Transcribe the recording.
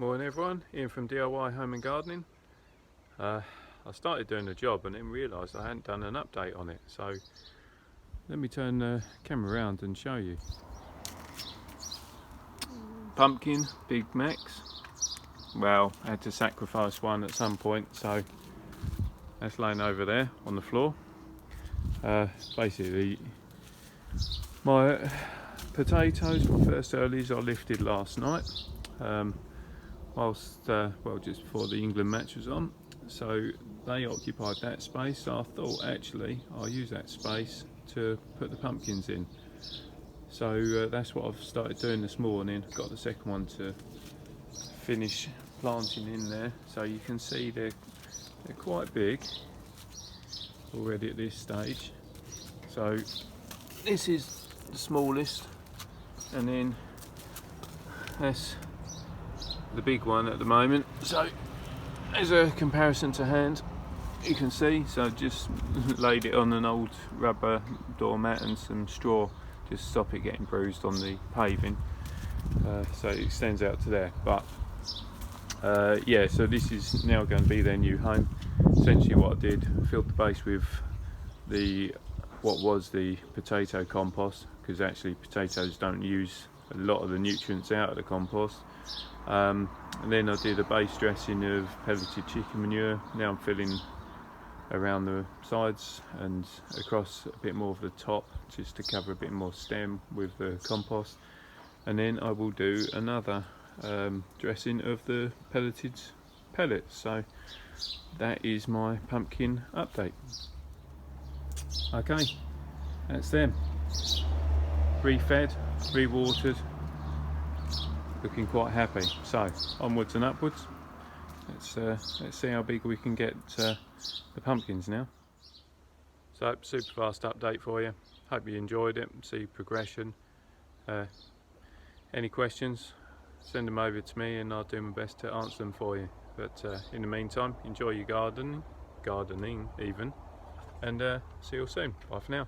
Morning everyone, Ian from DIY Home and Gardening. I started doing the job and then realised I hadn't done an update on it, so let me turn the camera around and show you. Pumpkin, Big Max. Well, I had to sacrifice one at some point, so that's laying over there on the floor. Basically, my potatoes, my first earlies, I lifted last night. Whilst just before the England match was on, so they occupied that space. So I thought actually I'll use that space to put the pumpkins in. So that's what I've started doing this morning. Got the second one to finish planting in there, so you can see they're quite big already at this stage. So this is the smallest, and then that's the big one at the moment. So as a comparison to hand, you can see, so just laid it on an old rubber doormat and some straw, just stop it getting bruised on the paving, so it extends out to there. But yeah, so this is now going to be their new home. Essentially what I did, filled the base with what was the potato compost, because actually potatoes don't use a lot of the nutrients out of the compost. And then I did a base dressing of pelleted chicken manure. Now I'm filling around the sides and across a bit more of the top, just to cover a bit more stem with the compost. And then I will do another dressing of the pelleted pellets. So that is my pumpkin update. Okay, that's them. Re-fed, re-watered, looking quite happy. So onwards and upwards. Let's see how big we can get the pumpkins now. So super fast update for you. Hope you enjoyed it. See progression. Any questions, send them over to me and I'll do my best to answer them for you. But in the meantime, enjoy your gardening even, and see you all soon. Bye for now.